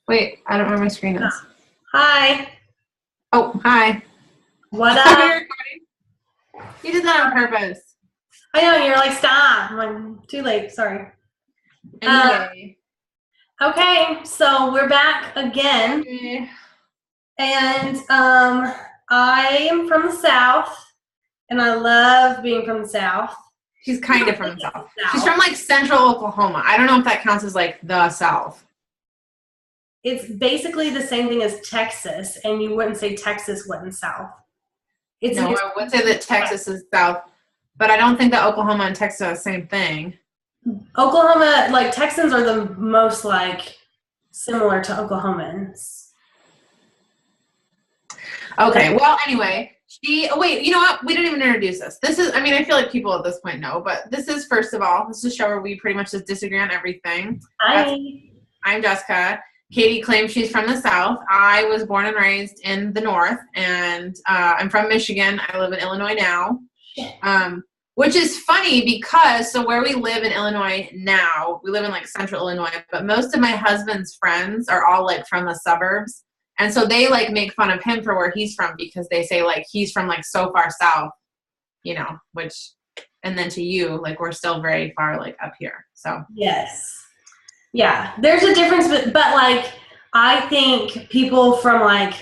Wait, I don't know where my screen is. Hi. Oh, hi. What Are you up? recording? You did that on purpose. I know, you're like, stop. I'm like, too late. Sorry. Anyway. Okay, so we're back again. Okay. And I am from the South, and I love being from the South. She's kind of from the South. She's from like central Oklahoma. I don't know if that counts as like the South. It's basically the same thing as Texas, and you wouldn't say Texas wasn't South. No, I would say that Texas is South, but I don't think that Oklahoma and Texas are the same thing. Oklahoma, like Texans are the most like similar to Oklahomans. Okay, well, anyway, wait, you know what? We didn't even introduce this. This is, I feel like people at this point know, but this is, first of all, this is a show where we pretty much just disagree on everything. Hi. I'm Jessica. Katie claims she's from the South. I was born and raised in the North, and I'm from Michigan. I live in Illinois now, which is funny because, so where we live in Illinois now, we live in like central Illinois, but most of my husband's friends are all like from the suburbs. And so they like make fun of him for where he's from because they say like he's from like so far south, you know, and then to you, like we're still very far like up here. So yes. Yeah, there's a difference, but like I think people from like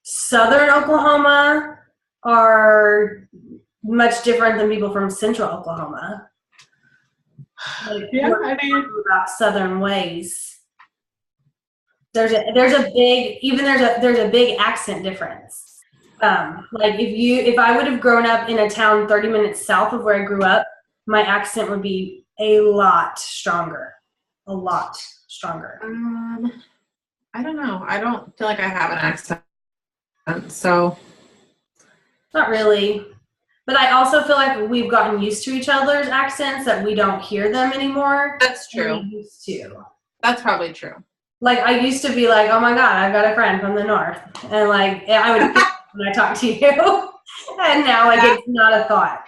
southern Oklahoma are much different than people from central Oklahoma. Like, yeah, about southern ways. There's a big accent difference. Like if I would have grown up in a town 30 minutes south of where I grew up, my accent would be a lot stronger. A lot stronger. I don't know. I don't feel like I have an accent, so. Not really. But I also feel like we've gotten used to each other's accents that we don't hear them anymore. That's true. We used to. That's probably true. Like I used to be like, oh my God, I've got a friend from the North. And like I would when I talk to you. And now like it's not a thought.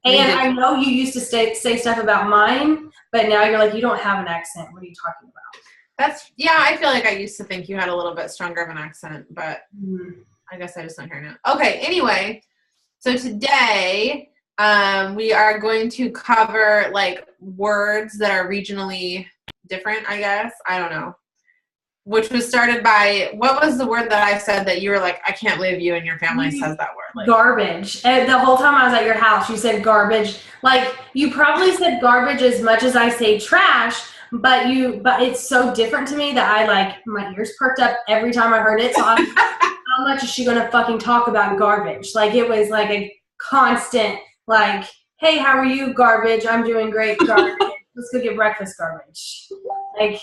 And I know you used to say stuff about mine, but now you're like, you don't have an accent. What are you talking about? I feel like I used to think you had a little bit stronger of an accent, but I guess I just don't hear it now. Okay, anyway, so today we are going to cover like words that are regionally different, I guess. I don't know. Which was started by, what was the word that I said that you were like, I can't believe you and your family says that word? Like, garbage. And the whole time I was at your house, you said garbage. Like, you probably said garbage as much as I say trash, but it's so different to me that I like, my ears perked up every time I heard it. So I'm how much is she going to fucking talk about garbage? Like, it was like a constant, like, hey, how are you, garbage? I'm doing great, garbage. Let's go get breakfast, garbage. Like,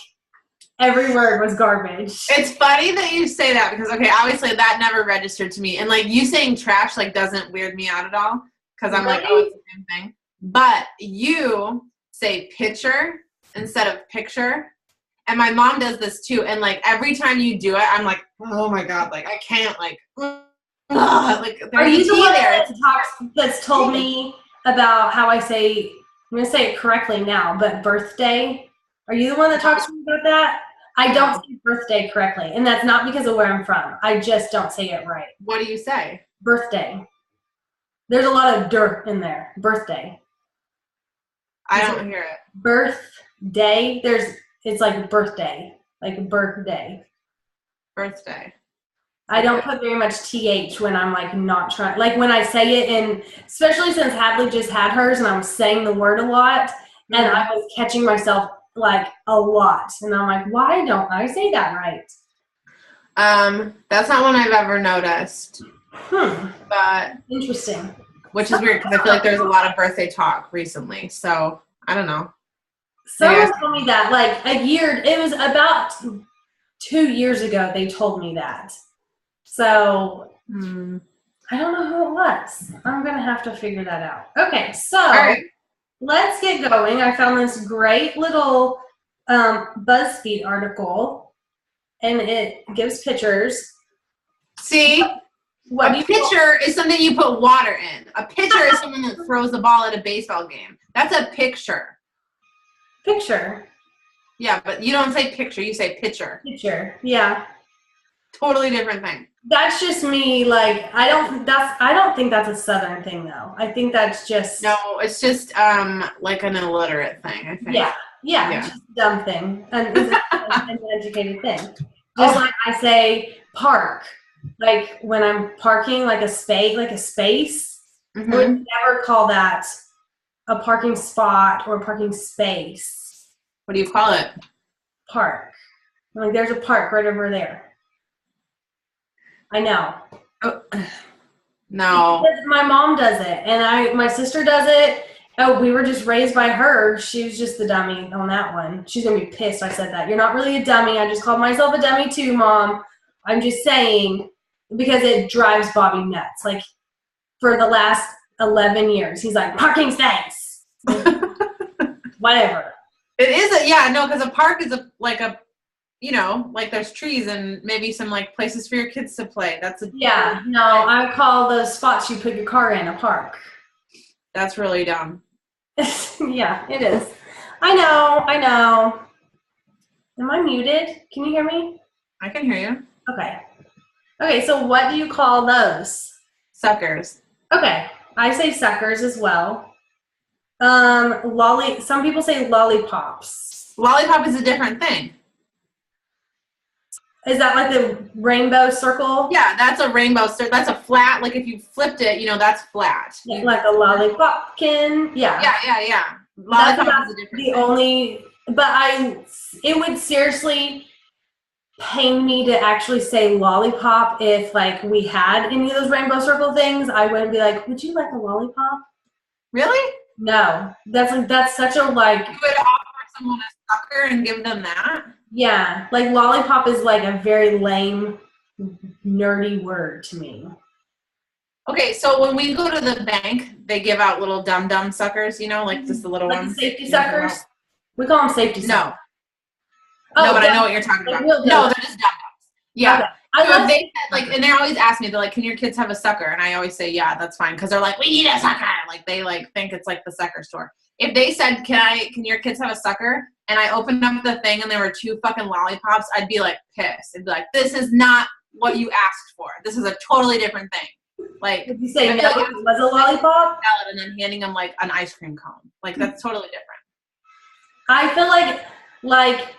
every word was garbage. It's funny that you say that because, okay, obviously that never registered to me. And, like, you saying trash, like, doesn't weird me out at all because I'm like, oh, it's the same thing. But you say pitcher instead of picture. And my mom does this, too. And, like, every time you do it, I'm like, oh, my God, like, I can't, like, like, are you the one that's told me about how I say, I'm going to say it correctly now, but birthday? Are you the one that talks to me about that? I don't say birthday correctly, and that's not because of where I'm from. I just don't say it right. What do you say? Birthday. There's a lot of dirt in there. Birthday. I don't hear it. Birthday. It's like birthday. Like birthday. Birthday. I don't put very much TH when I'm like not trying. Like when I say it, and especially since Hadley just had hers and I was saying the word a lot, and I was catching myself like a lot, and I'm like, why don't I say that right? That's not one I've ever noticed. But interesting. Which is weird because I feel like there's a lot of birthday talk recently. So I don't know. Someone told me that like it was about 2 years ago. They told me that. So I don't know who it was. I'm gonna have to figure that out. Okay, so. All right. Let's get going. I found this great little BuzzFeed article, and it gives pictures. See? A pitcher is something you put water in. A pitcher is someone that throws the ball at a baseball game. That's a picture. Picture? Yeah, but you don't say picture, you say pitcher. Pitcher. Yeah. Totally different thing. That's just me. Like, I don't think that's a Southern thing, though. I think that's just. No, it's just like an illiterate thing, I think. Yeah. It's just a dumb thing. And it's an educated thing. Just like I say park. Like when I'm parking like a space, I would never call that a parking spot or a parking space. What do you call it? Park. Like there's a park right over there. I know. Oh, no. Because my mom does it, and my sister does it. Oh, we were just raised by her. She was just the dummy on that one. She's gonna be pissed I said that. You're not really a dummy. I just called myself a dummy too, Mom. I'm just saying because it drives Bobby nuts. Like for the last 11 years, he's like parking space. Whatever. It is because a park is like there's trees and maybe some like places for your kids to play. I call those spots you put your car in a park. That's really dumb. Yeah, it is. I know. Am I muted? Can you hear me? I can hear you. Okay, so what do you call those? Suckers. Okay, I say suckers as well. Some people say lollipops. Lollipop is a different thing. Is that like the rainbow circle? Yeah, that's a rainbow circle. That's a flat, like if you flipped it, that's flat. Yeah, like a lollipopkin. Yeah. Yeah. Lollipop is a different thing. It would seriously pain me to actually say lollipop if like we had any of those rainbow circle things. I wouldn't be like, would you like a lollipop? Really? No. That's such a like. You would offer someone a sucker and give them that? Yeah. Like lollipop is like a very lame, nerdy word to me. Okay, so when we go to the bank, they give out little dum-dum suckers, like just the little like ones. The safety suckers? We call them safety suckers. No, but I know what you're talking about. No, they're just dum-dums. Yeah. Okay. They said, and they always ask me, they're like, can your kids have a sucker? And I always say, yeah, that's fine. Because they're like, we need a sucker. Like, they think it's like the sucker store. If they said, can your kids have a sucker? And I opened up the thing and there were 2 fucking lollipops, I'd be like pissed. I'd be like, this is not what you asked for. This is a totally different thing. Like, if you say no, it was a lollipop? And then handing them like an ice cream cone. Like, that's totally different. I feel like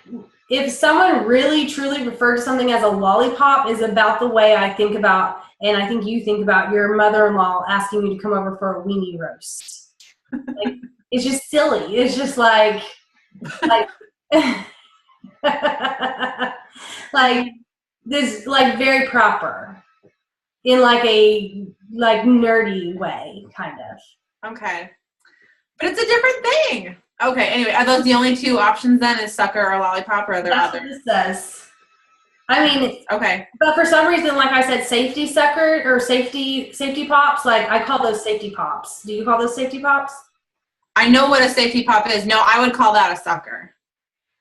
if someone really truly referred to something as a lollipop is about the way I think about, and I think you think about your mother-in-law asking you to come over for a weenie roast. Like, it's just silly. It's just like this, like very proper in like a nerdy way, kind of. Okay. But it's a different thing. Okay, anyway, are those the only 2 options then, is sucker or lollipop, or are there others? That's what it says. I mean, okay. But for some reason, like I said, safety sucker or safety pops, like I call those safety pops. Do you call those safety pops? I know what a safety pop is. No, I would call that a sucker.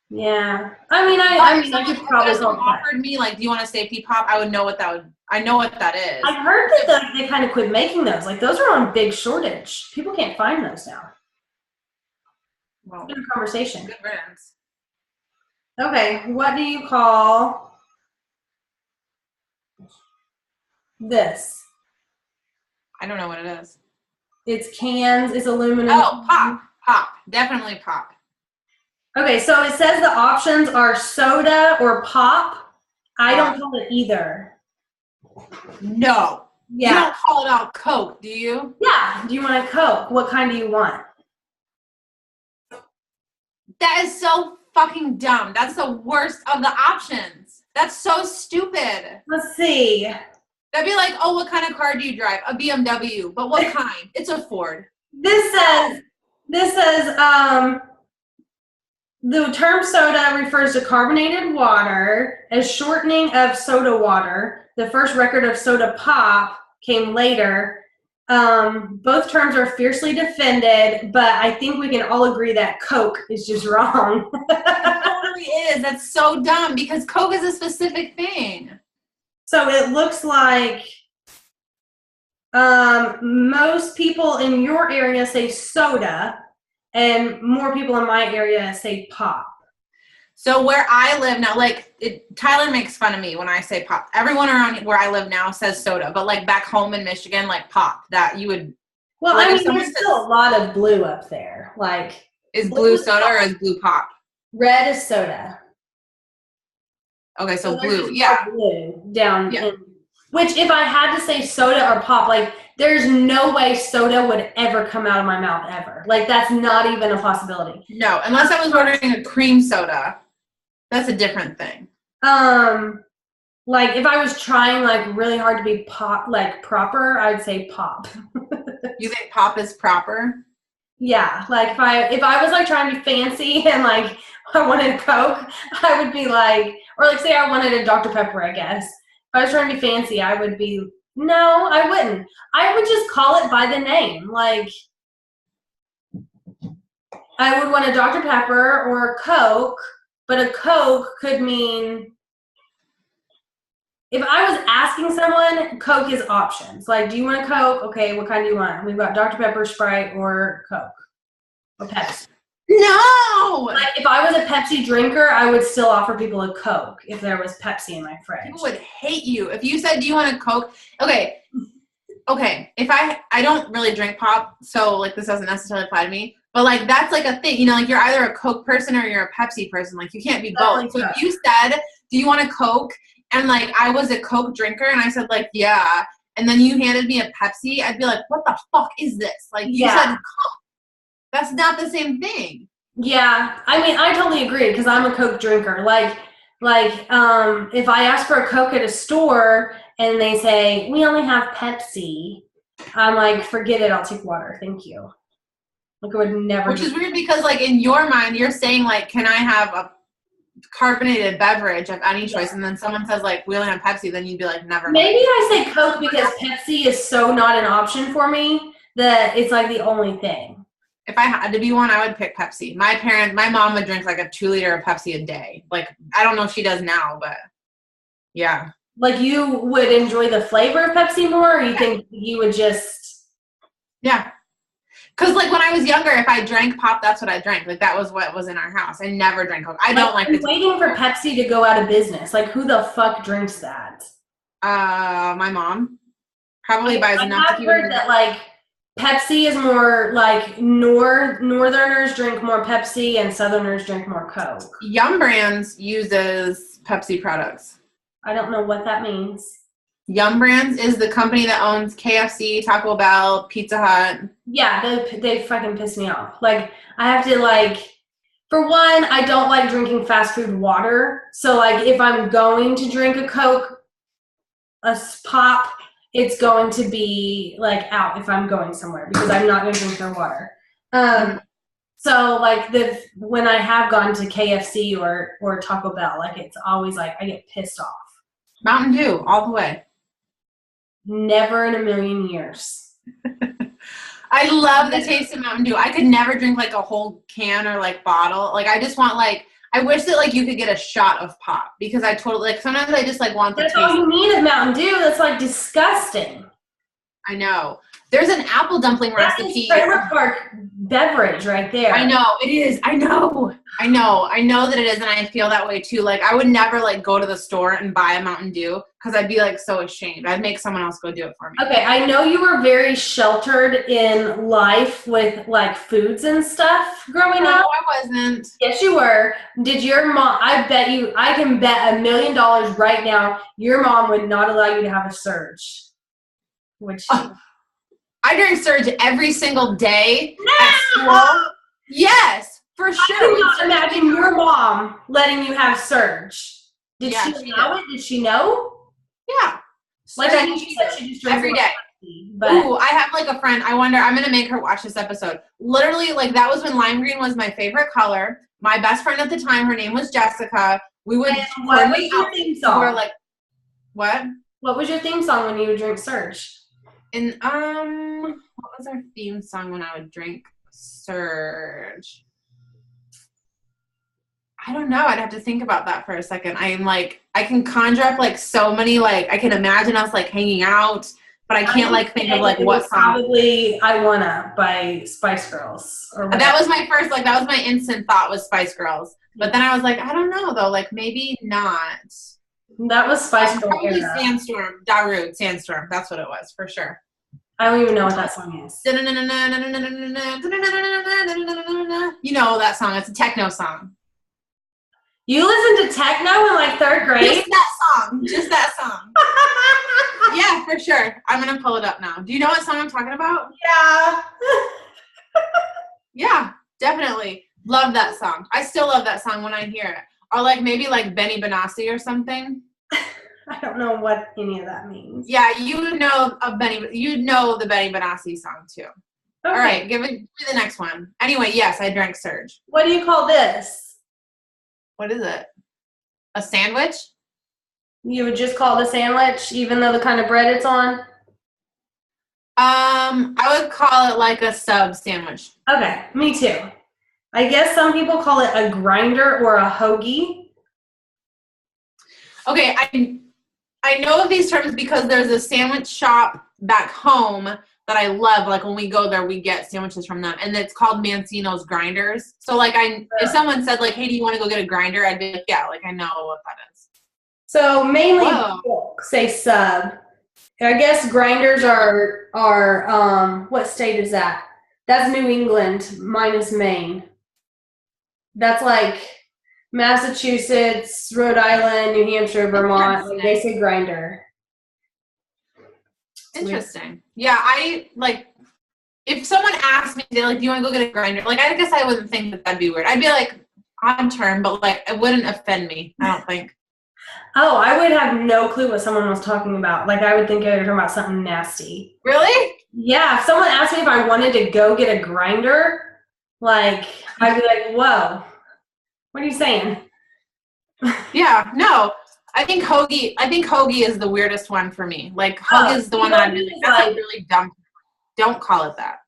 Yeah. I mean, I could probably call offered me, like, do you want a safety pop? I would know what that would, I know what that is. I heard that they kind of quit making those. Like, those are on big shortage. People can't find those now. Well, good conversation. Good riddance. Okay, what do you call this? I don't know what it is. It's cans. It's aluminum. Oh, pop. Definitely pop. Okay, so it says the options are soda or pop. I don't call it either. No. Yeah. You don't call it out Coke, do you? Yeah. Do you want a Coke? What kind do you want? That is so fucking dumb. That's the worst of the options. That's so stupid. Let's see. That'd be like, oh, what kind of car do you drive? A BMW. But what kind? It's a Ford. This says, the term soda refers to carbonated water as shortening of soda water. The first record of soda pop came later. Both terms are fiercely defended, but I think we can all agree that Coke is just wrong. It totally is. That's so dumb because Coke is a specific thing. So it looks like most people in your area say soda, and more people in my area say pop. So where I live now, like Tyler makes fun of me when I say pop. Everyone around where I live now says soda, but like back home in Michigan, like pop, that you would. Well, like I mean, there's still a lot of blue up there. Like, is blue soda or is blue pop? Red is soda. Okay, so blue, yeah. Blue down in, which if I had to say soda or pop, like there's no way soda would ever come out of my mouth ever. Like that's not even a possibility. No, unless I was ordering a cream soda. That's a different thing. Like if I was trying like really hard to be pop, like proper, I'd say pop. You think pop is proper? Yeah, like if I was like trying to be fancy and like I wanted Coke, I would be like, or like say I wanted a Dr. Pepper, I guess. If I was trying to be fancy, I would be, no, I wouldn't. I would just call it by the name. Like I would want a Dr. Pepper or a Coke, but a Coke could mean, if I was asking someone, Coke is options. Like, do you want a Coke? Okay, what kind do you want? We've got Dr. Pepper, Sprite, or Coke. Or Pepsi. No! Like, if I was a Pepsi drinker, I would still offer people a Coke if there was Pepsi in my fridge. People would hate you. If you said, do you want a Coke? Okay. If I don't really drink pop, so, like, this doesn't necessarily apply to me. But, like, that's, like, a thing. You know, like, you're either a Coke person or you're a Pepsi person. Like, you can't be both. So if you said, do you want a Coke? And, like, I was a Coke drinker, and I said, like, yeah. And then you handed me a Pepsi, I'd be like, what the fuck is this? Like, you said Coke. That's not the same thing. Yeah. I mean, I totally agree, because I'm a Coke drinker. Like, if I ask for a Coke at a store, and they say, we only have Pepsi, I'm like, forget it, I'll take water. Thank you. Like, I would never. Which is weird, because, like, in your mind, you're saying, like, can I have a carbonated beverage of any choice, and then someone says like we only have Pepsi, then you'd be like never. Maybe I say Coke because Pepsi is so not an option for me that it's like the only thing. If I had to be one, I would pick Pepsi. My mom would drink like a 2 liter of Pepsi a day. Like I don't know if she does now, but yeah. Like you would enjoy the flavor of Pepsi more, or you think you would just? Yeah. Because, like, when I was younger, if I drank pop, that's what I drank. Like, that was what was in our house. I never drank Coke. I don't like I'm waiting for Pepsi to go out of business. Like, who the fuck drinks that? My mom. Probably buys enough to keep it. I've heard that, like, Pepsi is more, like, Northerners drink more Pepsi and Southerners drink more Coke. Yum Brands uses Pepsi products. I don't know what that means. Yum Brands is the company that owns KFC, Taco Bell, Pizza Hut. Yeah, they fucking piss me off. Like, I have to, like, for one, I don't like drinking fast food water. So, like, if I'm going to drink a Coke, a pop, it's going to be, like, out if I'm going somewhere because I'm not going to drink their water. So, like, when I have gone to KFC or Taco Bell, like, it's always, like, I get pissed off. Mountain Dew, all the way. Never in a million years. I love the taste of Mountain Dew. I could never drink like a whole can or like bottle. Like I just want like, I wish that like you could get a shot of pop because I totally like sometimes I just like want the taste. That's all you need of Mountain Dew. That's like disgusting. I know. There's an apple dumpling recipe. That's a trailer park beverage right there. I know it is. I know that it is, and I feel that way too. Like I would never like go to the store and buy a Mountain Dew because I'd be like so ashamed. I'd make someone else go do it for me. Okay, I know you were very sheltered in life with like foods and stuff growing up. No, I wasn't. Yes, you were. Did your mom? I can bet $1 million right now your mom would not allow you to have a Surge. Which I drink Surge every single day at school. Yes, for sure. I cannot imagine your mom letting you have Surge. Did she allow it? Did she know? Yeah. Like I think she said she just drinks every day. But ooh, I have like a friend. I wonder. I'm gonna make her watch this episode. Literally, like that was when lime green was my favorite color. My best friend at the time, her name was Jessica. We would. What was your theme song? We were like, what? What was your theme song when you would drink Surge? And what was our theme song when I would drink Surge? I don't know. I'd have to think about that for a second. I'm like, I can conjure up like so many, like I can imagine us like hanging out, but I can't like think of like what song. Probably I Wanna by Spice Girls. Or that was my first, like that was my instant thought was Spice Girls. But then I was like, I don't know though, like maybe not. That was Spice Girl Probably era. Sandstorm, Darude, Sandstorm. That's what it was for sure. I don't even know what that song is. You know that song. It's a techno song. You listened to techno in like 3rd grade? Just that song. Just that song. Yeah, for sure. I'm going to pull it up now. Do you know what song I'm talking about? Yeah. Yeah, definitely. Love that song. I still love that song when I hear it. Or like maybe like Benny Benassi or something. I don't know what any of that means. Yeah, you know the Benny Benassi song too. Okay. All right, give me the next one. Anyway, yes, I drank Surge. What do you call this? What is it? A sandwich? You would just call it a sandwich, even though the kind of bread it's on? I would call it like a sub sandwich. Okay, me too. I guess some people call it a grinder or a hoagie. Okay, I know of these terms because there's a sandwich shop back home that I love. Like when we go there, we get sandwiches from them, and it's called Mancino's Grinders. So like, if someone said like, "Hey, do you want to go get a grinder?" I'd be like, "Yeah," like I know what that is. So mainly bulk, say sub. I guess grinders are what state is that? That's New England minus Maine. That's like Massachusetts, Rhode Island, New Hampshire, Vermont. Like they say grinder. Interesting. Yeah, I like if someone asked me, they're like, "Do you want to go get a grinder?" Like I guess I wouldn't think that'd be weird. I'd be like, odd term, but like it wouldn't offend me. I don't think. Oh, I would have no clue what someone was talking about. Like I would think they were talking about something nasty. Really? Yeah. If someone asked me if I wanted to go get a grinder, like I'd be like, "Whoa, what are you saying?" Yeah. No. I think hoagie is the weirdest one for me. Like hoagie is the one that I'd be like, that's like really dumb. Don't call it that.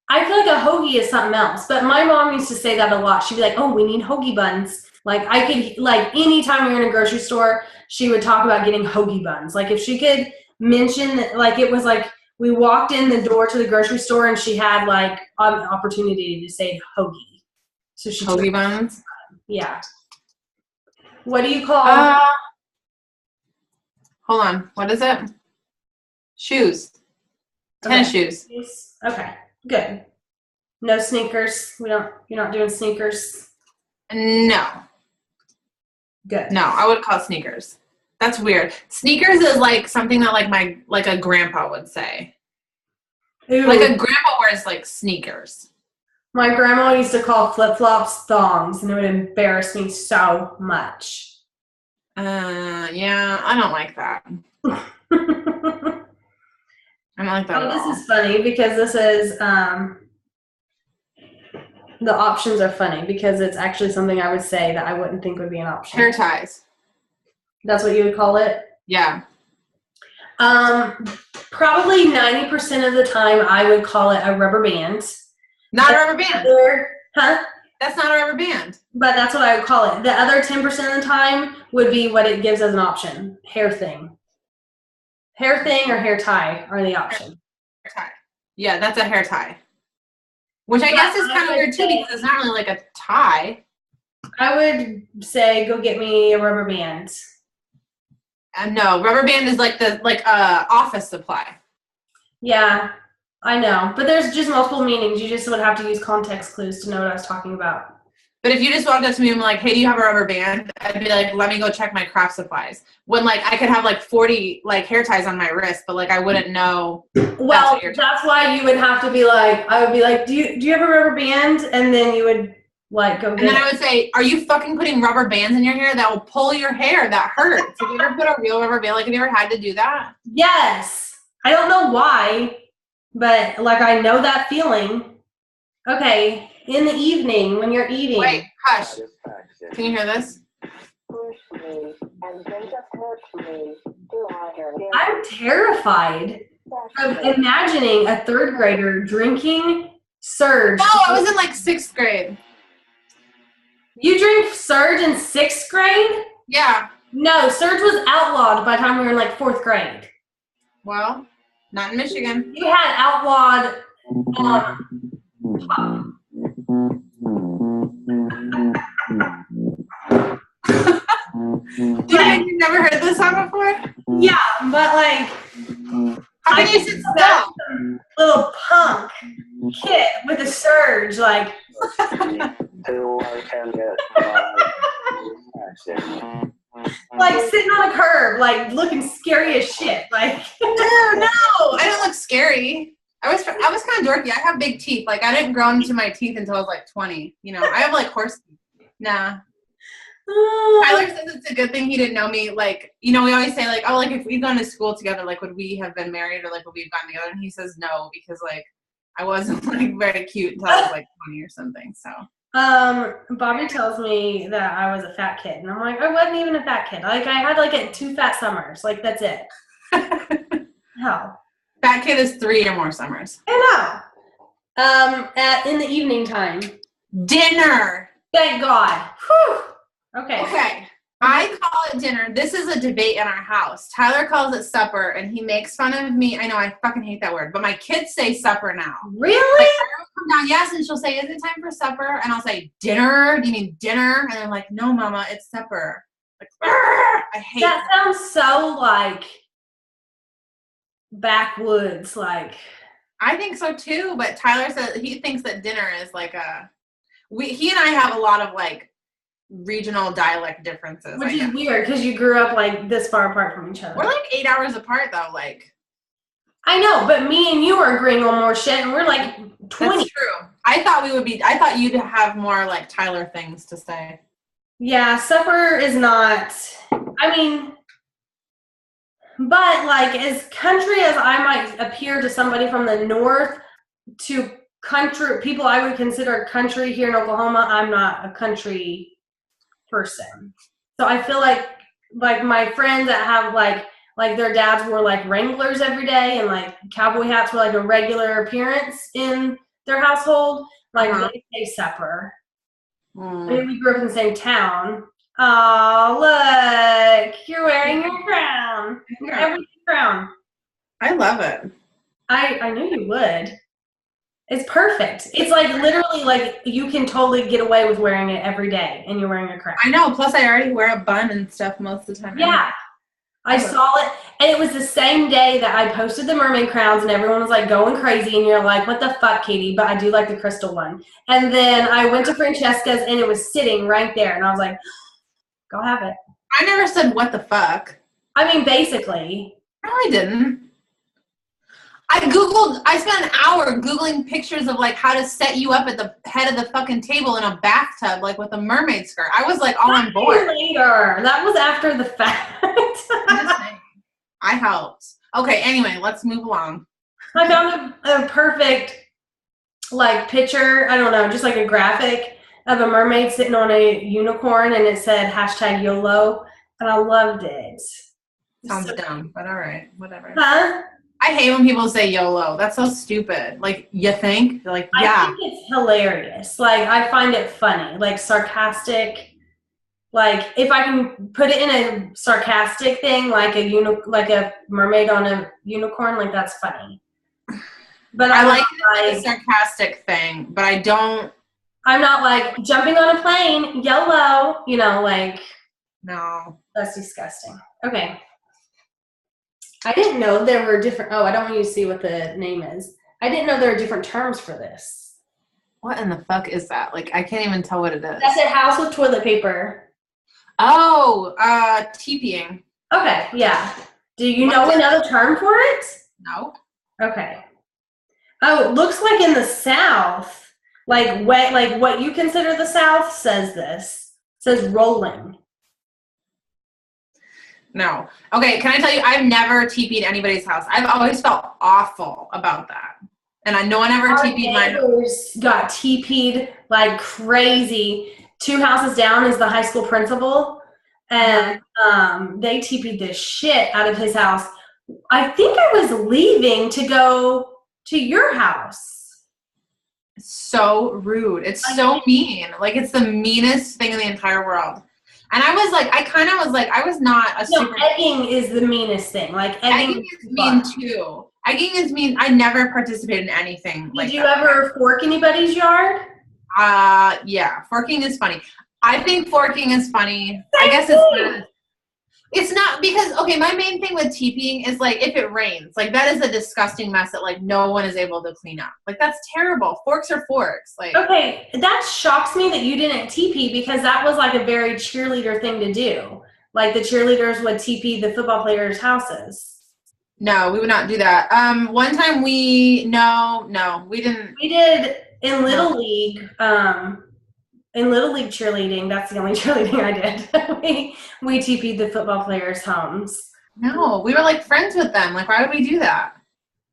I feel like a hoagie is something else, but my mom used to say that a lot. She'd be like, "Oh, we need hoagie buns." Like I could, like anytime we were in a grocery store, she would talk about getting hoagie buns. Like if she could mention that, like it was like we walked in the door to the grocery store and she had like an opportunity to say hoagie. So she hoagie buns. Yeah. What do you call? Hold on. What is it? Shoes. Tennis shoes. Okay. Good. No sneakers. You're not doing sneakers? No. Good. No, I would call it sneakers. That's weird. Sneakers is like something that like a grandpa would say. Ooh. Like a grandpa wears like sneakers. My grandma used to call flip-flops thongs, and it would embarrass me so much. Yeah, I don't like that. I don't like that at all. This is funny because this is the options are funny because it's actually something I would say that I wouldn't think would be an option. Hair ties. That's what you would call it? Yeah. Probably 90% of the time I would call it a rubber band. Not a rubber band. Huh? That's not a rubber band. But that's what I would call it. The other 10% of the time would be what it gives as an option. Hair thing. Hair thing or hair tie are the option. Hair tie. Yeah, that's a hair tie. Which I guess is kind of weird too because it's not really like a tie. I would say go get me a rubber band. No, rubber band is like office supply. Yeah, I know. But there's just multiple meanings. You just would have to use context clues to know what I was talking about. But if you just walked up to me and were like, "Hey, do you have a rubber band?" I'd be like, "Let me go check my craft supplies." When like I could have like 40 like hair ties on my wrist, but like I wouldn't know. Well, that's why you would have to be like, I would be like, do you have a rubber band? And then you would like go. And then I would say, "Are you fucking putting rubber bands in your hair? That will pull your hair. That hurts." Have you ever put a real rubber band? Like, have you ever had to do that? Yes. I don't know why, but like I know that feeling. Okay. In the evening when you're eating. Wait, hush. Can you hear this? I'm terrified of imagining a third grader drinking Surge. No, I was in like 6th grade. You drink Surge in 6th grade? Yeah. No, Surge was outlawed by the time we were in like 4th grade. Well, not in Michigan. You had outlawed You never heard this song before? Yeah, but like, How can you sit still? Little punk kid with a surge, like. Like sitting on a curb, like looking scary as shit. Like, no, I didn't look scary. I was kind of dorky. I have big teeth. Like I didn't grow into my teeth until I was like 20. You know, I have like horse teeth. Nah. Tyler says it's a good thing he didn't know me. Like, you know, we always say like, oh, like if we'd gone to school together, like would we have been married or like would we have gotten together? And he says no because like I wasn't like very cute until I was like 20 or something. So. Bobby tells me that I was a fat kid, and I'm like, I wasn't even a fat kid. Like I had like 2 fat summers. Like that's it. Hell. Fat kid is 3 or more summers. I know. In the evening time. Dinner. Thank God. Whew. Okay. Okay. I call it dinner. This is a debate in our house. Tyler calls it supper, and he makes fun of me. I know, I fucking hate that word, but my kids say supper now. Really? Like, I come down, yes, and she'll say, is it time for supper? And I'll say, dinner? Do you mean dinner? And I'm like, no, Mama, it's supper. Like, I hate that. Sounds so, like, backwoods, like. I think so, too, but Tyler says he thinks that dinner is like he and I have a lot of, like, regional dialect differences. Which is weird because you grew up like this far apart from each other. We're like 8 hours apart though, like. I know, but me and you are agreeing on more shit and we're like 20. That's true. I thought you'd have more like Tyler things to say. Yeah, supper is not, I mean, but like as country as I might appear to somebody from the north to country, people I would consider country here in Oklahoma, I'm not a country person. So I feel like my friends that have like their dads wore like Wranglers every day and like cowboy hats were like a regular appearance in their household, like they say supper. I mean, we grew up in the same town. Oh, look, you're wearing your crown. Your everything crown. I love it. I knew you would. It's perfect. It's like literally like you can totally get away with wearing it every day and you're wearing a crown. I know. Plus I already wear a bun and stuff most of the time. Yeah. I saw it and it was the same day that I posted the mermaid crowns and everyone was like going crazy and you're like, what the fuck, Katie? But I do like the crystal one. And then I went to Francesca's and it was sitting right there and I was like, go have it. I never said what the fuck. I mean, basically. No, I didn't. I spent an hour Googling pictures of like how to set you up at the head of the fucking table in a bathtub, like with a mermaid skirt. I was like all on board. Later. That was after the fact. I'm just saying. I helped. Okay, anyway, let's move along. I found a perfect like picture, I don't know, just like a graphic of a mermaid sitting on a unicorn and it said hashtag YOLO and I loved it. Sounds dumb, but all right, whatever. Huh? I hate when people say YOLO. That's so stupid. Like, you think? Like, yeah. I think it's hilarious. Like, I find it funny. Like, sarcastic. Like, if I can put it in a sarcastic thing, like a mermaid on a unicorn, like, that's funny. But I like the sarcastic thing, but I don't. I'm not, like, jumping on a plane, YOLO. You know, like. No. That's disgusting. Okay. I didn't know there were different, I don't want you to see what the name is. I didn't know there were different terms for this. What in the fuck is that? Like, I can't even tell what it is. That's a house with toilet paper. Oh, TPing. Okay, yeah. Do you know another term for it? No. Okay. Oh, looks like in the South, like what you consider the South says this. It says rolling. No. Okay, can I tell you, I've never TP'd anybody's house. I've always felt awful about that. And no one ever TP'd mine. Our neighbors got TP'd like crazy. 2 houses down is the high school principal. And they TP'd the shit out of his house. I think I was leaving to go to your house. It's so rude. It's so mean. Like, it's the meanest thing in the entire world. And I was like, I was not a super. No, egging is the meanest thing. Like, egging is mean too. Egging is mean. I never participated in anything like that. Did you ever fork anybody's yard? Yeah. Forking is funny. I think forking is funny. I guess it's It's not because, okay, my main thing with TPing is, like, if it rains. Like, that is a disgusting mess that, like, no one is able to clean up. Like, that's terrible. Forks are forks. Like, Okay, that shocks me that you didn't TP because that was, like, a very cheerleader thing to do. Like, the cheerleaders would TP the football players' houses. no, we would not do that. One time we didn't. We did in Little League, in Little League cheerleading, that's the only cheerleading I did. we TP'd the football players' homes. No, we were, like, friends with them. Like, why would we do that?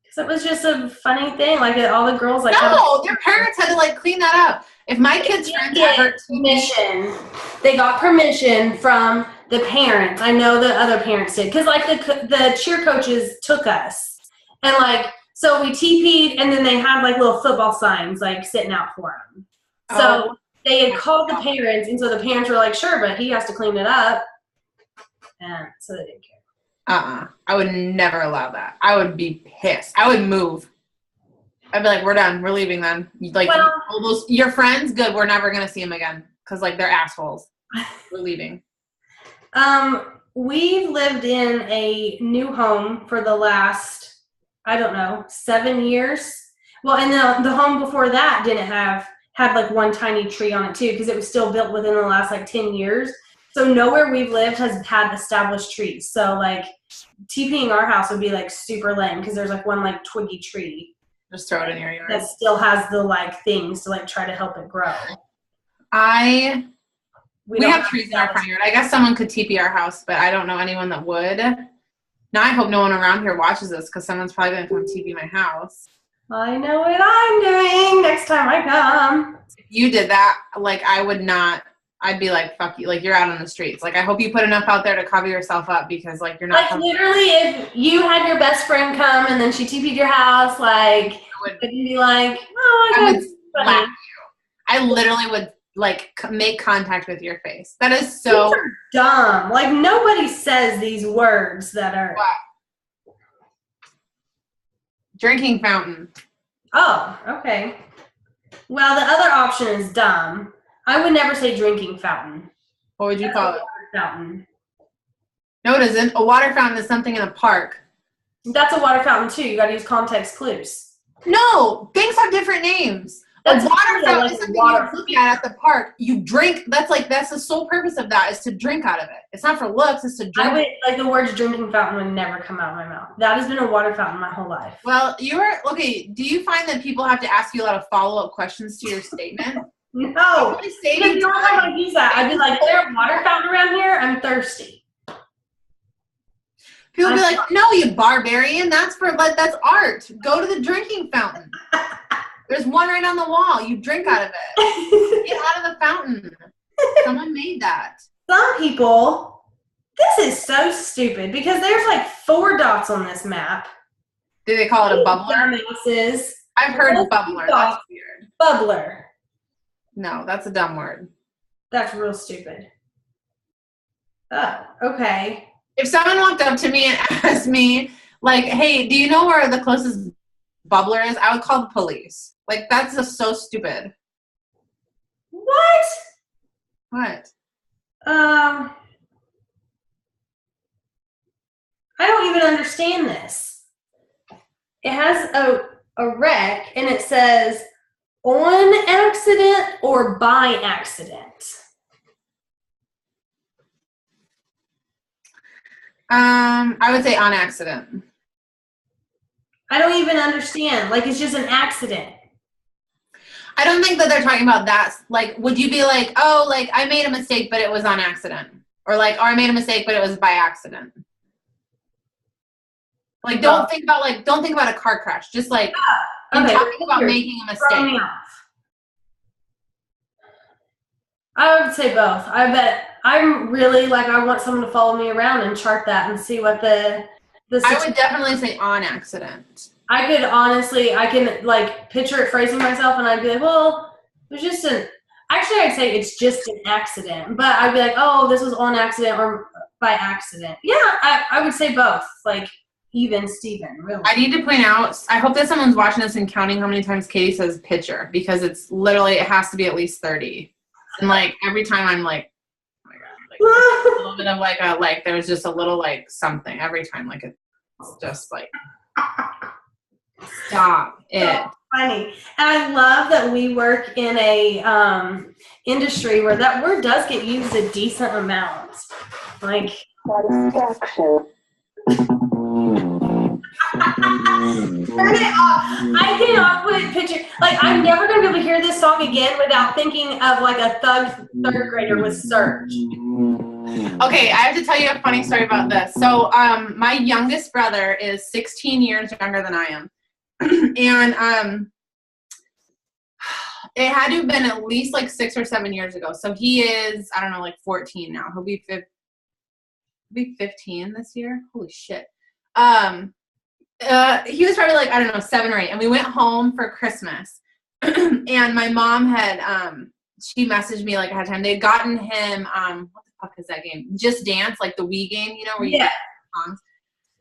Because it was just a funny thing. Like, all the girls, like, no, their parents had to, like, clean that up. If my kids' friends ever permission, they got permission from the parents. I know the other parents did. Because, like, the cheer coaches took us. And, like, so we TP'd, and then they had, like, little football signs, like, sitting out for them. So they had called the parents, and so the parents were like, sure, but he has to clean it up. And so they didn't care. I would never allow that. I would be pissed. I would move. I'd be like, we're done. We're leaving then. Like, all those, your friends, good. We're never going to see them again because, like, they're assholes. We're leaving. We've lived in a new home for the last, I don't know, 7 years. Well, and the home before that had like one tiny tree on it too, because it was still built within the last like 10 years. So nowhere we've lived has had established trees. So like TPing our house would be like super lame because there's like one like twiggy tree. Just throw it in your yard. That still has the like things to like try to help it grow. We have trees in our front yard. I guess someone could TP our house, but I don't know anyone that would. Now I hope no one around here watches this because someone's probably going to come TP my house. I know what I'm doing next time I come. If you did that, like, I would not, I'd be like, fuck you. Like, you're out on the streets. Like, I hope you put enough out there to cover yourself up because, like, you're not. Like, literally, if you had your best friend come and then she TP'd your house, like, would you be like, oh, I would slap you. I literally would, like, make contact with your face. That is so dumb. Like, nobody says these words that are. What? Drinking fountain. Oh, okay. Well, the other option is dumb. I would never say drinking fountain. What would you call it? Water fountain. No, it isn't. A water fountain is something in a park. That's a water fountain, too. You got to use context clues. No, things have different names. A water fountain is something you look at the park. You drink. That's the sole purpose of that is to drink out of it. It's not for looks. It's to drink. Like the words drinking fountain would never come out of my mouth. That has been a water fountain my whole life. Well, okay. Do you find that people have to ask you a lot of follow-up questions to your statement? No. Because you don't know how to use that. I'd be like, is there a water fountain around here? I'm thirsty. People be like, no, you barbarian. That's art. Go to the drinking fountain. There's one right on the wall. You drink out of it. Get out of the fountain. Someone made that. Some people, this is so stupid because there's like 4 dots on this map. Do they call it a bubbler? I've heard bubbler. That's weird. Bubbler. No, that's a dumb word. That's real stupid. Oh, okay. If someone walked up to me and asked me, like, hey, do you know where the closest bubbler is? I would call the police. Like, that's just so stupid. What? What? I don't even understand this. It has a rec, and it says on accident or by accident. I would say on accident. I don't even understand. Like, it's just an accident. I don't think that they're talking about that. Like, would you be like, oh, like, I made a mistake, but it was on accident? Or like, I made a mistake, but it was by accident. Like, don't think about a car crash. Just like, talking about making a mistake. I would say both. I bet I'm really like, I want someone to follow me around and chart that and see what the I would definitely say on accident. I can like picture it phrasing myself and I'd be like, well, it was just I'd say it's just an accident, but I'd be like, oh, this was on accident or by accident. Yeah, I would say both. Like, even Steven, really. I need to point out, I hope that someone's watching this and counting how many times Katie says picture, because it's literally, it has to be at least 30. And like, every time I'm like, oh my God, a little bit of like there was just a little like something every time. Like it's just like stop it. So funny. And I love that we work in a industry where that word does get used a decent amount. Like satisfaction. Turn it off. I cannot put picture. Like I'm never gonna be able to hear this song again without thinking of like a third grader with Surge. Okay, I have to tell you a funny story about this. So, my youngest brother is 16 years younger than I am, and it had to have been at least like 6 or 7 years ago. So he is, I don't know, like 14 now. He'll be 15 this year. Holy shit. He was probably like, I don't know, 7 or 8, and we went home for Christmas, and my mom had she messaged me like ahead of time. They had gotten him what the fuck is that game? Just Dance, like the Wii game, you know, where you get songs.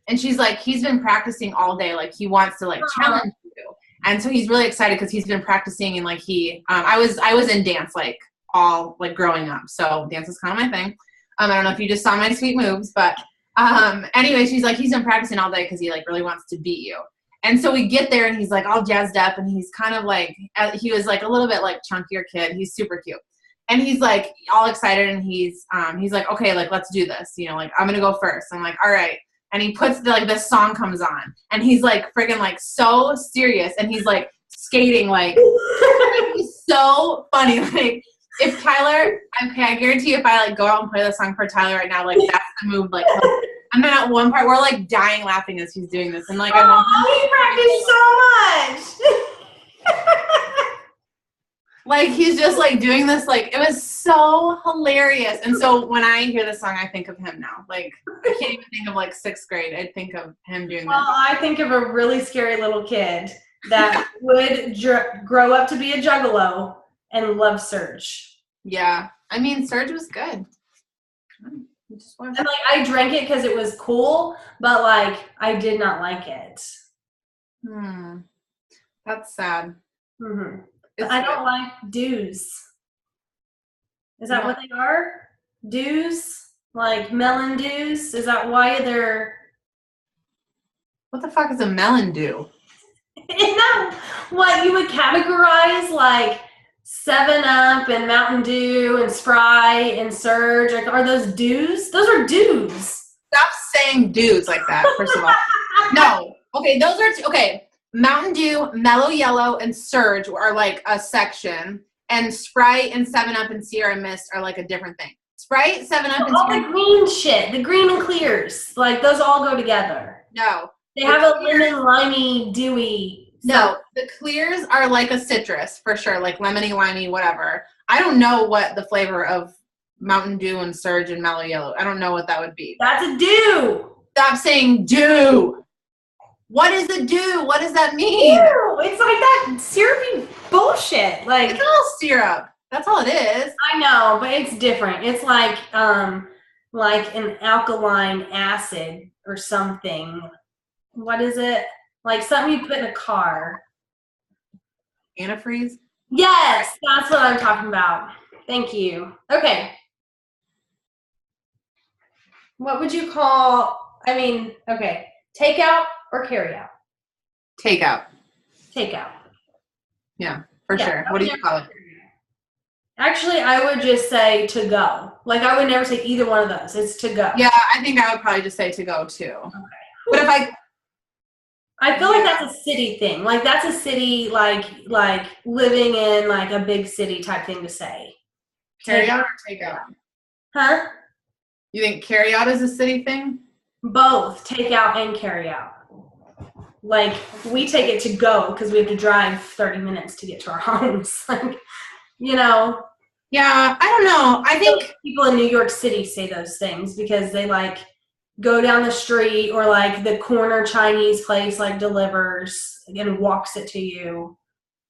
And she's like, he's been practicing all day, like he wants to like challenge you. And so he's really excited because he's been practicing, and like he I was in dance like all like growing up, so dance is kind of my thing. I don't know if you just saw my sweet moves, but anyway, she's like, he's been practicing all day because he like really wants to beat you. And so we get there and he's like all jazzed up, and he's kind of like, he was like a little bit like chunkier kid. He's super cute. And he's like all excited, and he's like, okay, like let's do this. You know, like I'm going to go first. I'm like, all right. And he puts like this song comes on, and he's like friggin' like so serious, and he's like skating like it's so funny. Like if Tyler, okay, I guarantee you if I like go out and play the song for Tyler right now, like that's the move. Like I'm at one part we're like dying laughing as he's doing this, and like he practiced so much. Like he's just like doing this, like it was so hilarious. And so when I hear this song, I think of him now. Like I can't even think of like 6th grade. I think of him doing well, I think of a really scary little kid that would grow up to be a juggalo and love Surge. Yeah, I mean Surge was good. And like I drank it because it was cool, but like I did not like it. That's sad. Mm-hmm. I don't like dews. Is that what they are? Dews? Like melon dews? Is that why they're... What the fuck is a melon dew? Isn't that what you would categorize like 7-Up and Mountain Dew and Sprite and Surge? Like, are those dews? Those are dews. Stop saying dews like that, first of all. No. Okay, those are... Okay. Mountain Dew, Mellow Yellow, and Surge are like a section, and Sprite and 7-Up and Sierra Mist are like a different thing. Sprite, 7-Up, and all the green shit, the green and clears, like those all go together. No, they have a lemon, limey, dewy. No, the clears are like a citrus for sure, like lemony, limey, whatever. I don't know what the flavor of Mountain Dew and Surge and Mellow Yellow. I don't know what that would be. That's a dew. Stop saying dew. What is a dew? What does that mean? Ew, it's like that syrupy bullshit. Like it's all syrup. That's all it is. I know, but it's different. It's like an alkaline acid or something. What is it? Like something you put in a car. Antifreeze? Yes, that's what I'm talking about. Thank you. Okay. What would you call, okay, takeout or carry out? Takeout. Takeout. Yeah, for sure. What do you call it? Actually, I would just say to go. Like, I would never say either one of those. It's to go. Yeah, I think I would probably just say to go too. Okay. But if I feel like that's a city thing. Like, that's a city, like living in, like, a big city type thing to say. Carry out or take out? Huh? You think carry out is a city thing? Both. Take out and carry out. Like, we take it to go because we have to drive 30 minutes to get to our homes. Like, you know. Yeah, I don't know. I think people in New York City say those things because they, like, go down the street or, like, the corner Chinese place, like, delivers and walks it to you.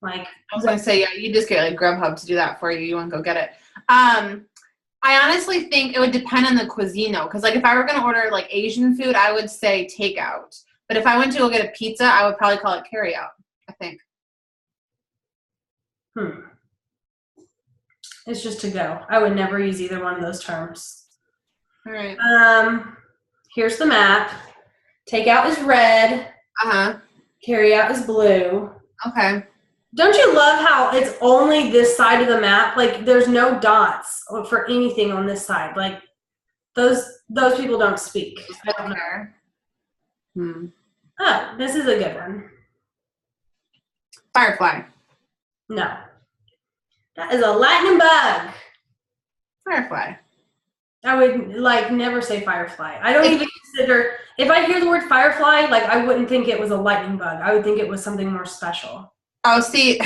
Like, I was going to say, yeah, you just get, like, Grubhub to do that for you. You want to go get it. I honestly think it would depend on the cuisine, though, because, like, if I were going to order, like, Asian food, I would say takeout. But if I went to go get a pizza, I would probably call it carry-out, I think. It's just to go. I would never use either one of those terms. All right. Here's the map. Take out is red. Carry out is blue. Okay. Don't you love how it's only this side of the map? Like, there's no dots for anything on this side. Like, those people don't speak. I don't know. Oh, this is a good one. Firefly. No. That is a lightning bug. Firefly. I would, like, never say firefly. I don't even consider, if I hear the word firefly, like, I wouldn't think it was a lightning bug. I would think it was something more special. Oh, see,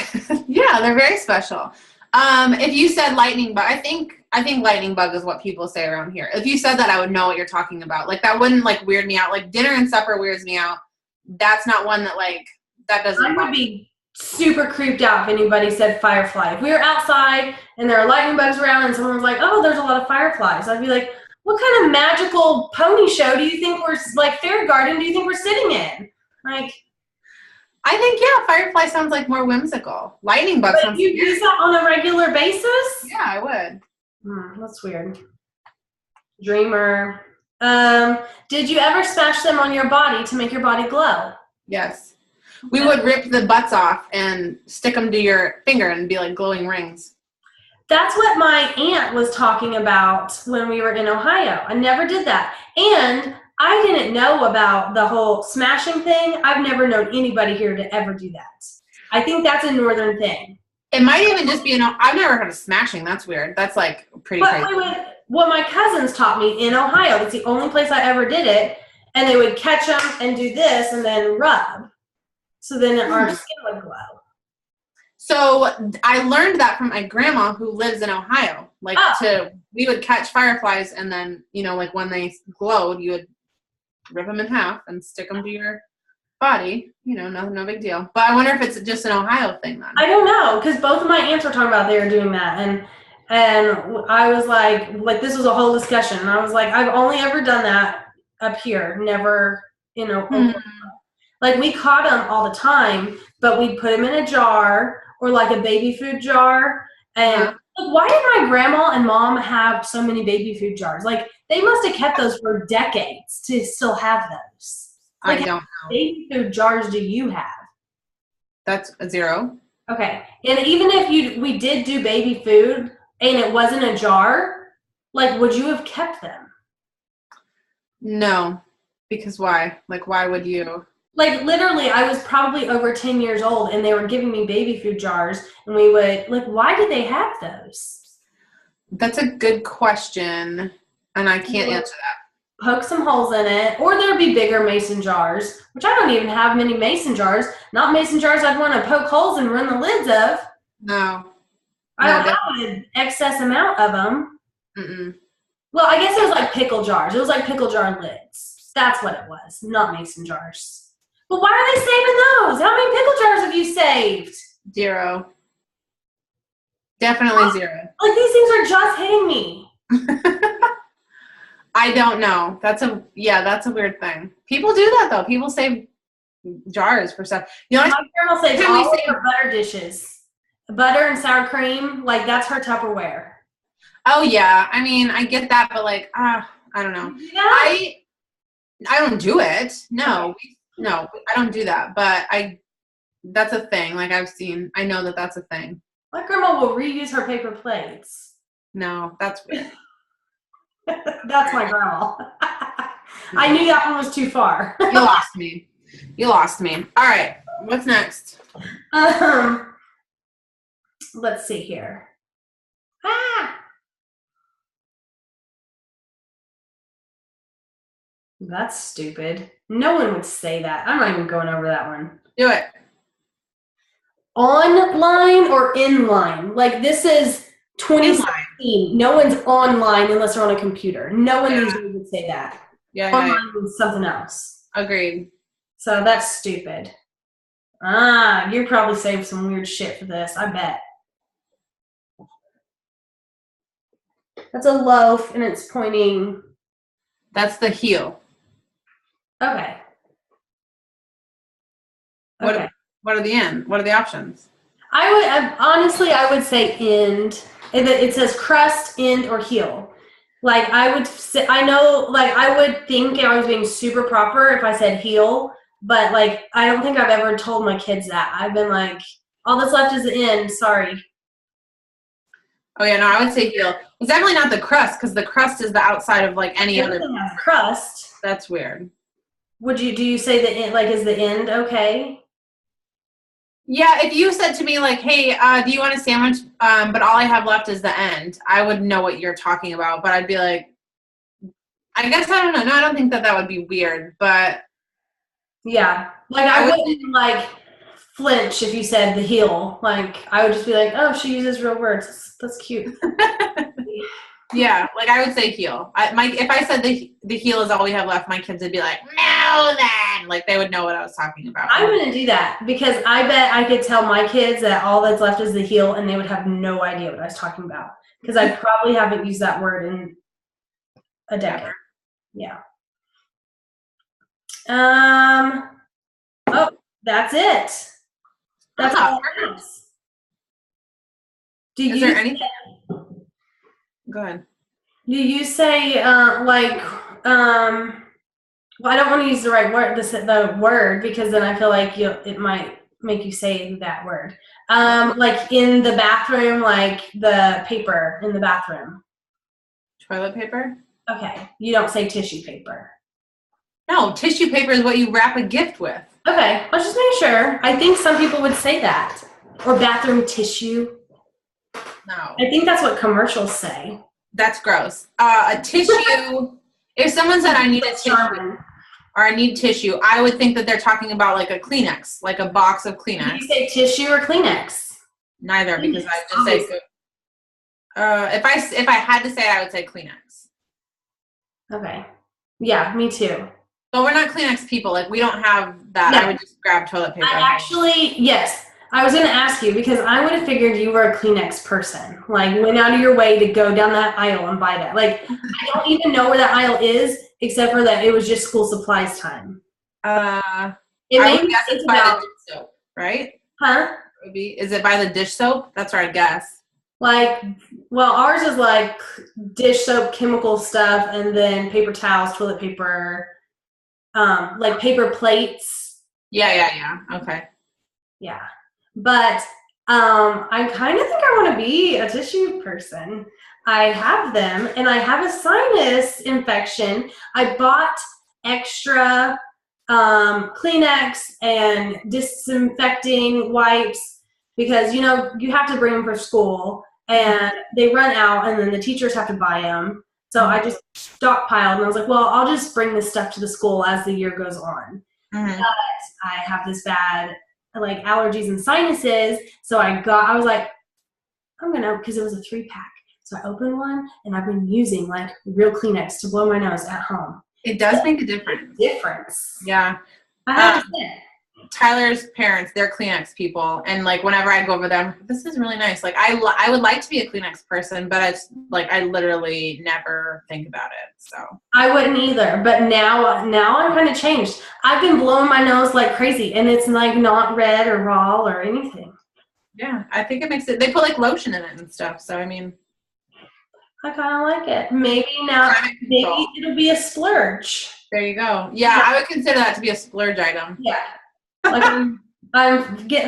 yeah, they're very special. If you said lightning bug, I think lightning bug is what people say around here. If you said that, I would know what you're talking about. Like, that wouldn't, like, weird me out. Like, dinner and supper weirds me out. That's not one that, like, that doesn't. I would be super creeped out if anybody said firefly. If we were outside and there are lightning bugs around and someone was like, oh, there's a lot of fireflies, I'd be like, what kind of magical pony show do you think we're, like, fairy garden do you think we're sitting in? Like, I think, yeah, firefly sounds like more whimsical. Lightning bug sounds you use that on a regular basis? Yeah, I would. That's weird. Dreamer. Did you ever smash them on your body to make your body glow? Yes. We would rip the butts off and stick them to your finger and be like glowing rings. That's what my aunt was talking about when we were in Ohio. I never did that. And I didn't know about the whole smashing thing. I've never known anybody here to ever do that. I think that's a northern thing. It might even just be I've never heard of smashing. That's weird. That's like pretty crazy. What my cousins taught me in Ohio, that's the only place I ever did it, and they would catch them and do this and then rub. So then our skin would glow. So I learned that from my grandma who lives in Ohio. Like we would catch fireflies and then, you know, like when they glowed, you would rip them in half and stick them to your body. You know, no big deal. But I wonder if it's just an Ohio thing then. I don't know, because both of my aunts were talking about they were doing that, and I was like this was a whole discussion, and I was like, I've only ever done that up here, never, you know. Like, we caught them all the time, but we'd put them in a jar or like a baby food jar. And like, why did my grandma and mom have so many baby food jars? Like, they must have kept those for decades to still have those. Like, I don't know. How many baby food jars do you have? That's a 0. Okay. And even if we did do baby food and it wasn't a jar, like, would you have kept them? No. Because why? Like, why would you? Like, literally, I was probably over 10 years old, and they were giving me baby food jars, and we would, like, why did they have those? That's a good question, and I can't answer that. Poke some holes in it, or there'd be bigger mason jars, which I don't even have many mason jars. Not mason jars I'd want to poke holes and run the lids of. No. I don't have an excess amount of them. Well, I guess it was like pickle jars. It was like pickle jar lids. That's what it was, not mason jars. But why are they saving those? How many pickle jars have you saved? 0. Definitely 0. Like, these things are just hitting me. I don't know. That's a weird thing. People do that though. People save jars for stuff. You know, my grandma saves all of her butter dishes. Butter and sour cream, like, that's her Tupperware. Oh yeah. I mean, I get that, but like, I don't know. I don't do it. No, I don't do that. But that's a thing. Like, I know that that's a thing. My grandma will reuse her paper plates. No, that's weird. That's my grandma. I knew that one was too far. You lost me. All right. What's next? Let's see here. That's stupid. No one would say that. I'm not even going over that one. Do it. Online or inline? Like, this is 2016. No one's online unless they're on a computer. No one usually would say that. Yeah. Online means something else. Agreed. So that's stupid. You probably saved some weird shit for this, I bet. That's a loaf, and it's pointing. That's the heel. Okay. What are the options? I would say end. It says crust, end, or heel. Like I would say, I know, like I would think I was being super proper if I said heel, but like I don't think I've ever told my kids that. I've been like, all that's left is the end. Sorry. Oh yeah, no, I would say heel. It's definitely not the crust because the crust is the outside of like any other. Everything has crust. That's weird. Do you say the end? Like, is the end okay? Yeah, if you said to me like, "Hey, do you want a sandwich?" But all I have left is the end. I would know what you're talking about, but I'd be like, I guess I don't know. No, I don't think that would be weird, but yeah, like I wouldn't like flinch if you said the heel. Like I would just be like, oh, she uses real words. That's cute. Yeah, like I would say heel. If I said the heel is all we have left, my kids would be like, no, then like they would know what I was talking about. I'm gonna do that because I bet I could tell my kids that all that's left is the heel, and they would have no idea what I was talking about because I probably haven't used that word in a decade. Yeah. Oh, that's it. That's all. Is there anything? Go ahead. Do you say well, I don't want to use the right word, the word, because then I feel like it might make you say that word. Like in the bathroom, like the paper in the bathroom. Toilet paper? Okay. You don't say tissue paper. No, tissue paper is what you wrap a gift with. Okay. Let's just make sure. I think some people would say that. Or bathroom tissue. No. I think that's what commercials say. That's gross. A tissue, if someone said I need a tissue or I need tissue, I would think that they're talking about like a Kleenex, like a box of Kleenex. Do you say tissue or Kleenex? Neither, because I just say if I had to say it, I would say Kleenex. Okay. Yeah, me too. But we're not Kleenex people. Like we don't have that. No. I would just grab toilet paper. Yes. I was going to ask you because I would have figured you were a Kleenex person. Like, went out of your way to go down that aisle and buy that. Like, I don't even know where that aisle is, except for that it was just school supplies time. I would guess it's by the dish soap, right? Huh? Is it by the dish soap? That's where I'd guess. Like, well, ours is like dish soap, chemical stuff, and then paper towels, toilet paper, like paper plates. Yeah. Okay. Yeah. But I kind of think I want to be a tissue person. I have them, and I have a sinus infection. I bought extra Kleenex and disinfecting wipes because, you know, you have to bring them for school, and they run out, and then the teachers have to buy them. So I just stockpiled, and I was like, well, I'll just bring this stuff to the school as the year goes on. Mm-hmm. But I have this bad like allergies and sinuses, so I was like, I'm gonna, because it was a 3-pack, so I opened one, and I've been using like real Kleenex to blow my nose at home. It does make a difference. Yeah. I have to say. Tyler's parents, they're Kleenex people, and like whenever I go over them, this is really nice. Like I would like to be a Kleenex person, but it's like I literally never think about it. So I wouldn't either, but now I'm kind of changed. I've been blowing my nose like crazy, and it's like not red or raw or anything. Yeah, I think it makes it. They put like lotion in it and stuff. So I mean, I kind of like it. Maybe it'll be a splurge. There you go. Yeah, I would consider that to be a splurge item. Yeah. Like I'm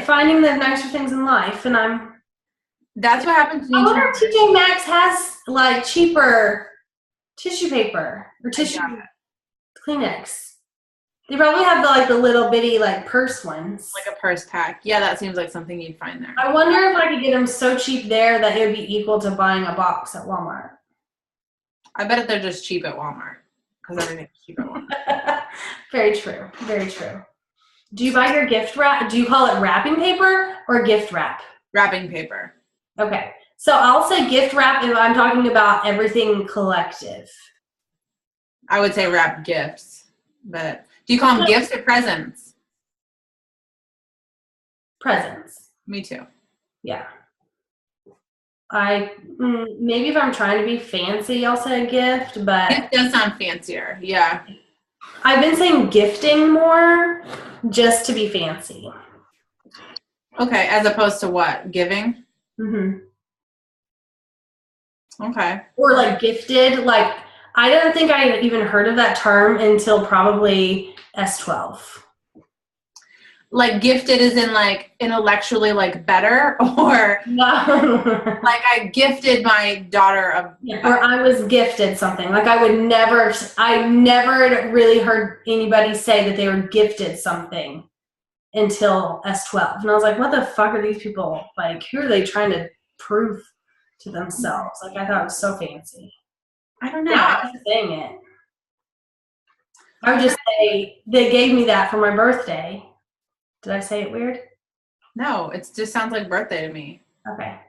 finding the nicer things in life, and that's what happens to me. I wonder if TJ Maxx has like cheaper tissue paper or tissue Kleenex. They probably have the little bitty like purse ones. Like a purse pack. Yeah, that seems like something you'd find there. I wonder if I could get them so cheap there that it would be equal to buying a box at Walmart. I bet they're just cheap at Walmart because everything's cheap at Walmart. Very true. Very true. Do you buy your gift wrap? Do you call it wrapping paper or gift wrap? Wrapping paper. Okay. So I'll say gift wrap if I'm talking about everything collective. I would say wrap gifts. But do you call them gifts or presents? Presents. Me too. Yeah. Maybe if I'm trying to be fancy, I'll say a gift, but Gift does sound fancier. Yeah. I've been saying gifting more just to be fancy. Okay, as opposed to what? Giving? Mm-hmm. Okay. Or like gifted. Like, I don't think I had even heard of that term until probably S12. Like gifted is in like intellectually like better, or No. like I gifted my daughter a Or I was gifted something. Like I never really heard anybody say that they were gifted something until S12. And I was like, what the fuck are these people? Like, who are they trying to prove to themselves? Like, I thought it was so fancy. I don't know. Now I'm saying it. I would just say, they gave me that for my birthday. Did I say it weird? No, it just sounds like birthday to me. Okay.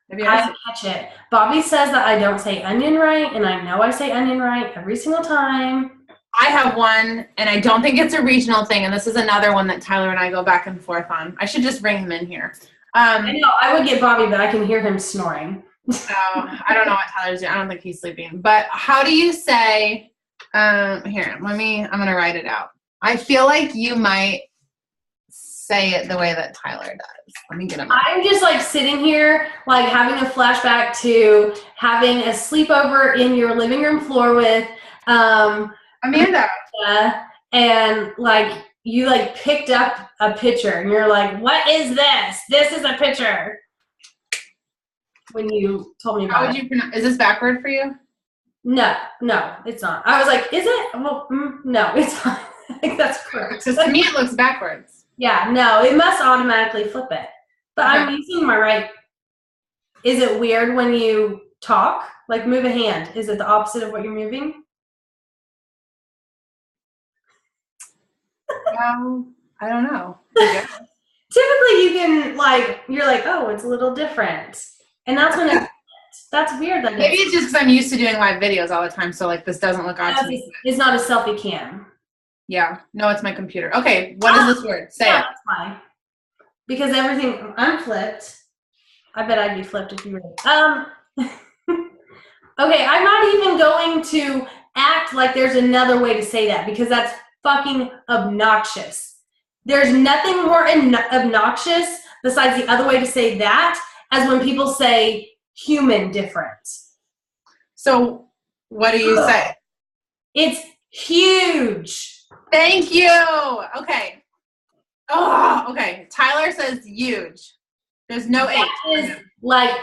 Maybe I catch it. Bobby says that I don't say onion right, and I know I say onion right every single time. I have one, and I don't think it's a regional thing, and this is another one that Tyler and I go back and forth on. I should just bring him in here. I know, I would get Bobby, but I can hear him snoring. I don't know what Tyler's doing. I don't think he's sleeping. But how do you say, here, I'm going to write it out. I feel like you might say it the way that Tyler does. Let me get him. I'm just like sitting here, like having a flashback to having a sleepover in your living room floor with Amanda. And like you like picked up a picture and you're like, what is this? This is a picture. When you told me about How would you pronounce? Is this backward for you? No, it's not. I was like, is it? Well, no, it's not. I think that's correct. Because to me it looks backwards. Yeah, no, it must automatically flip it. But Okay. I'm using my right. Is it weird when you talk? Like move a hand. Is it the opposite of what you're moving? Well, I don't know. Typically you can like, you're like, oh, it's a little different. And that's when that's weird. That Maybe it's just because I'm used to doing live videos all the time, so like this doesn't look odd to me. It's not a selfie cam. Yeah, no, it's my computer. Okay, what is this word? Say it. That's why. Because everything, I'm flipped. I bet I'd be flipped if you were. Okay, I'm not even going to act like there's another way to say that because that's fucking obnoxious. There's nothing more obnoxious besides the other way to say that as when people say human different. So what do you say? It's huge. Thank you. Okay. Oh, okay. Tyler says huge. There's no H. That is like,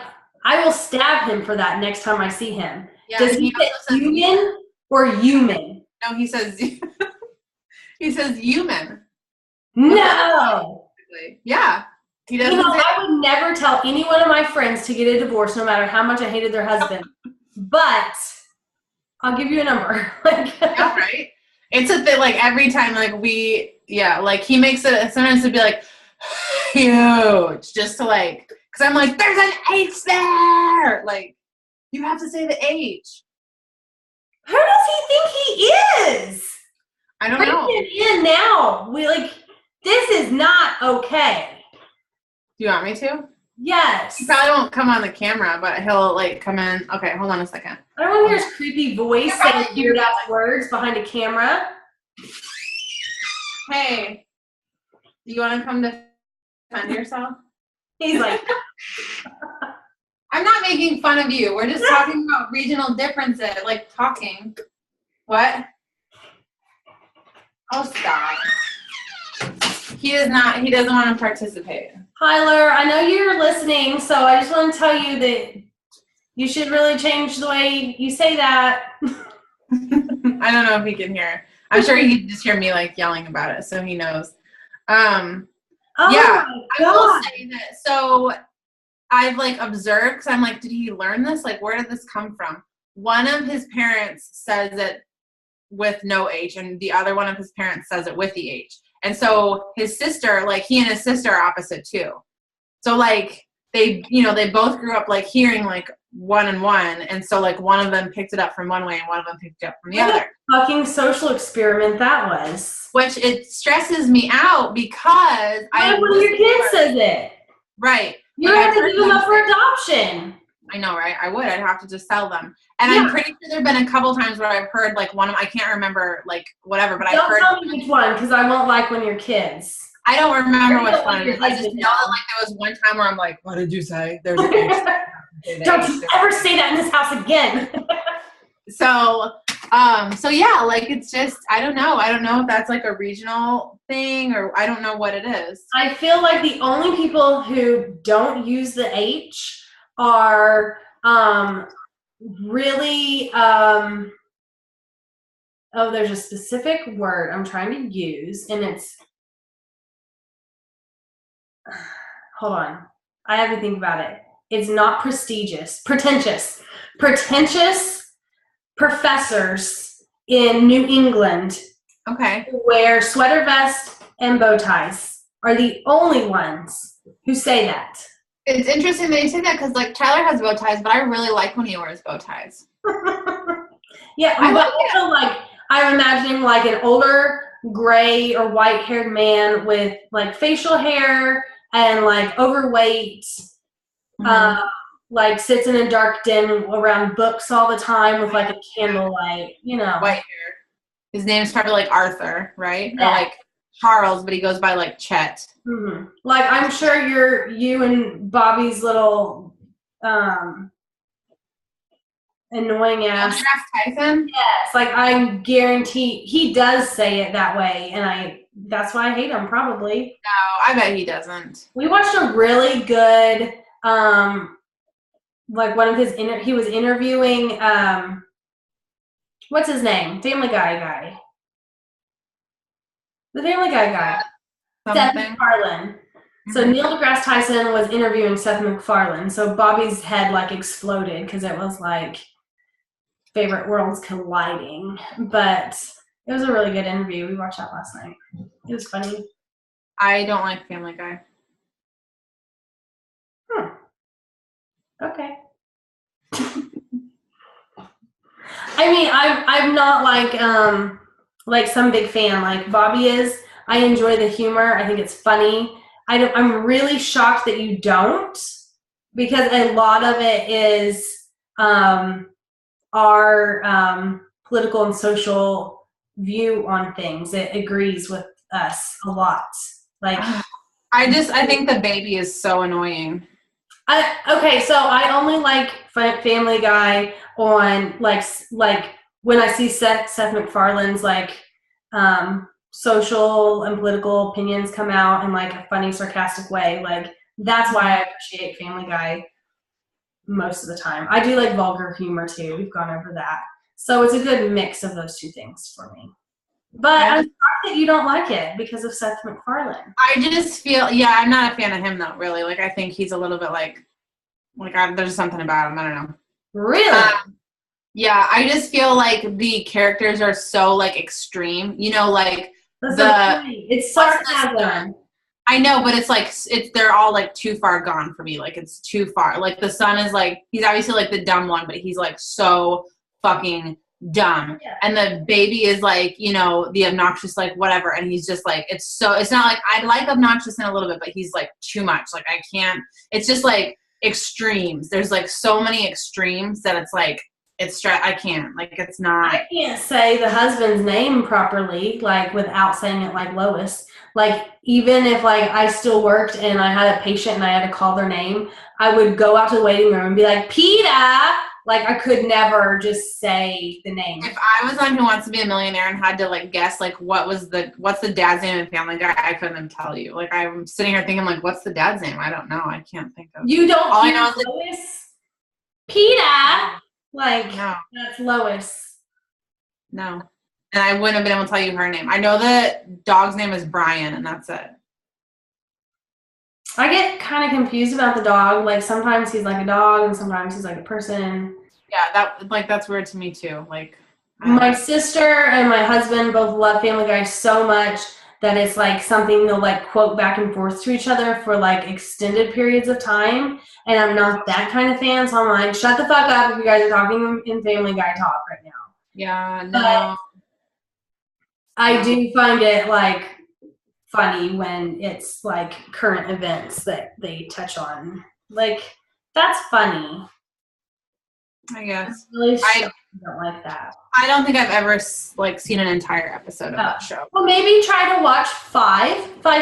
I will stab him for that next time I see him. Yeah, Does he say human or human? No, he says he says human. No. Yeah. He doesn't You know, say I would never tell any one of my friends to get a divorce no matter how much I hated their husband. But I'll give you a number. yeah, right? It's a thing, like every time like like he makes it sometimes to be like huge just to like, because I'm like, there's an H there, like you have to say the H. Who does he think he is? I don't know. Bring him in now. This is not okay. Do you want me to? Yes. He probably won't come on the camera, but he'll like come in. Okay, hold on a second. I don't want to hear his creepy voice saying weird ass words behind a camera. Hey, do you want to come defend yourself? He's like, I'm not making fun of you. We're just talking about regional differences, like talking. What? Oh, stop. He doesn't want to participate. Tyler, I know you're listening, so I just want to tell you that you should really change the way you say that. I don't know if he can hear. I'm sure he can just hear me like yelling about it, so he knows. Oh yeah, my I will God. say that. So I've like observed, because I'm like, did he learn this? Like, where did this come from? One of his parents says it with no H, and the other one of his parents says it with the H. And so his sister, like he and his sister are opposite too. So like they both grew up like hearing like one and one. And so like one of them picked it up from one way and one of them picked it up from the other. What a fucking social experiment that was. Which it stresses me out because What when your kid says it? Right. You have to give them up for adoption. I know, right? I would. I'd have to just sell them. And I'm pretty sure there have been a couple times where I've heard like one of I can't remember like whatever, but I've heard. Don't tell me which one because I won't like when you're kids. I don't remember which one it is. I like just it know now. that like there was one time where I'm like, what did you say? There's an H. Don't you ever say that in this house again. So yeah, like it's just, I don't know if that's like a regional thing or I don't know what it is. I feel like the only people who don't use the H are really there's a specific word I'm trying to use, and it's hold on, I have to think about it. It's not prestigious, pretentious professors in New England. Okay. Who wear sweater vests and bow ties are the only ones who say that. It's interesting that you say that because like Tyler has bow ties, but I really like when he wears bow ties. Yeah, but also like I'm imagining like an older gray or white haired man with like facial hair and like overweight, like sits in a dark den around books all the time with like a candlelight, you know. White hair. His name's probably like Arthur, right? Yeah. Or like Charles, but he goes by like Chet. Mm-hmm. Like I'm sure you and Bobby's little annoying ass. Tyson? Yes, like I guarantee he does say it that way, and that's why I hate him probably. No, I bet he doesn't. We watched a really good like one of his he was interviewing what's his name? Family Guy guy. The Family Guy guy. Seth MacFarlane. So Neil deGrasse Tyson was interviewing Seth MacFarlane. So Bobby's head like exploded because it was like favorite worlds colliding. But it was a really good interview. We watched that last night. It was funny. I don't like Family Guy. Okay. I mean, I'm not like some big fan like Bobby is. I enjoy the humor. I think it's funny. I'm really shocked that you don't, because a lot of it is our political and social view on things. It agrees with us a lot. Like, I think the baby is so annoying. Okay, so I only like Family Guy on like when I see Seth MacFarlane's like social and political opinions come out in like a funny, sarcastic way. Like that's why I appreciate Family Guy most of the time. I do like vulgar humor too. We've gone over that. So it's a good mix of those two things for me. But I'm sorry that you don't like it because of Seth MacFarlane. I just feel, I'm not a fan of him though, really. Like, I think he's a little bit like there's something about him. I don't know. Really? Yeah, I just feel like the characters are so like extreme. You know, like it's sarcasm. I know, but they're all like too far gone for me. Like it's too far. Like the son is like, he's obviously like the dumb one, but he's like so fucking dumb. Yeah. And the baby is like, you know, the obnoxious, like whatever. And he's just like, it's not like, I like obnoxious in a little bit, but he's like too much. Like I can't, it's just like extremes. There's like so many extremes that it's like, I can't, like, it's not. I can't say the husband's name properly, like, without saying it like Lois. Like, even if, like, I still worked and I had a patient and I had to call their name, I would go out to the waiting room and be like, Peter! Like, I could never just say the name. If I was on Who Wants to Be a Millionaire and had to, like, guess, like, what's the dad's name in Family Guy, I couldn't even tell you. Like, I'm sitting here thinking, like, what's the dad's name? I don't know. I can't think of. You don't All hear I know is Lois? Peter! Like, no. That's Lois. No. And I wouldn't have been able to tell you her name. I know the dog's name is Brian, and that's it. I get kind of confused about the dog. Like, sometimes he's like a dog, and sometimes he's like a person. Yeah, that's weird to me, too. Like, my sister and my husband both love Family Guy so much that it's like something they'll like quote back and forth to each other for like extended periods of time. And I'm not that kind of fan, so I'm like, shut the fuck up if you guys are talking in Family Guy talk right now. Yeah, no. But I do find it like funny when it's like current events that they touch on. Like, that's funny. I guess. I don't like that. I don't think I've ever like seen an entire episode of that show. Well, maybe try to watch five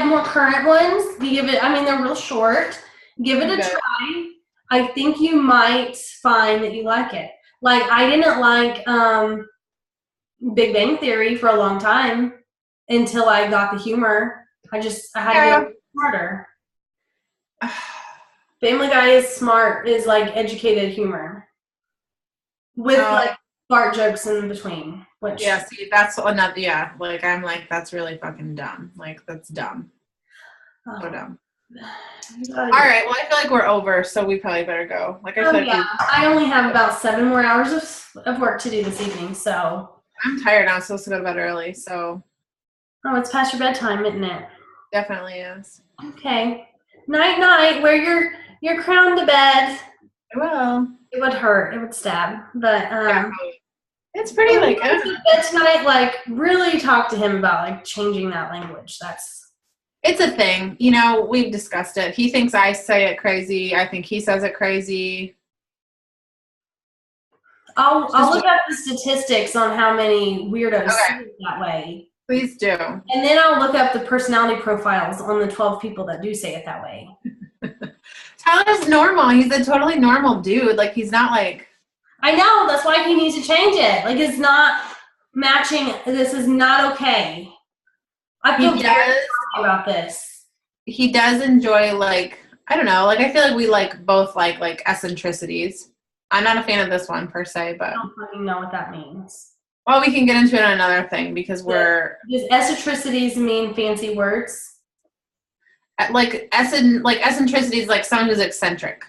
more current ones. Give it. I mean, they're real short. Give it a try. I think you might find that you like it. Like, I didn't like Big Bang Theory for a long time until I got the humor. I had to get smarter. Family Guy is smart, is like educated humor. With like fart jokes in between. Which, yeah, see, that's another, yeah, like, I'm like, that's really fucking dumb. Like, that's dumb. So dumb. All right, well, I feel like we're over, so we probably better go. Like I said, I only have about 7 more hours of work to do this evening, so. I'm tired now. I'm supposed to go to bed early, so. Oh, it's past your bedtime, isn't it? Definitely is. Okay. Night, night. Wear your crown to bed. I will. It would hurt. It would stab. But yeah, it's pretty like. Go to bed tonight. Like, really talk to him about like changing that language. It's a thing. You know, we've discussed it. He thinks I say it crazy. I think he says it crazy. I'll look up the statistics on how many weirdos say it that way. Please do. And then I'll look up the personality profiles on the 12 people that do say it that way. Tyler's normal. He's a totally normal dude. Like, he's not like. I know. That's why he needs to change it. Like, it's not matching. This is not okay. I feel very sorry about this. He does enjoy, like, I don't know. Like, I feel like we like both like eccentricities. I'm not a fan of this one per se, but. I don't fucking know what that means. Well, we can get into it on another thing because Does eccentricities mean fancy words? Like eccentricity is like someone who's eccentric.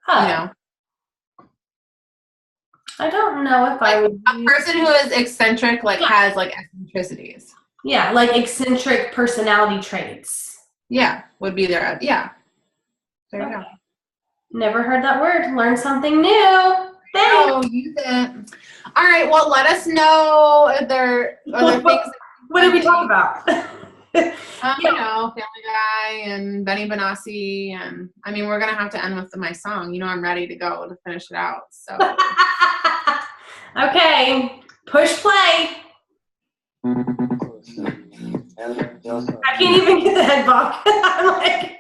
Huh. You know? I don't know if I would. A person who is eccentric has like eccentricities. Yeah, like eccentric personality traits. Yeah, would be there. Yeah. There you go. Never heard that word. Learn something new. Thanks. Oh, use it. All right. Well, let us know if there are other things. What did we talk about? You know, Family Guy and Benny Benassi, and I mean, we're gonna have to end with my song. You know, I'm ready to go to finish it out. So. Okay, push play. I can't even get the head bob. I'm like.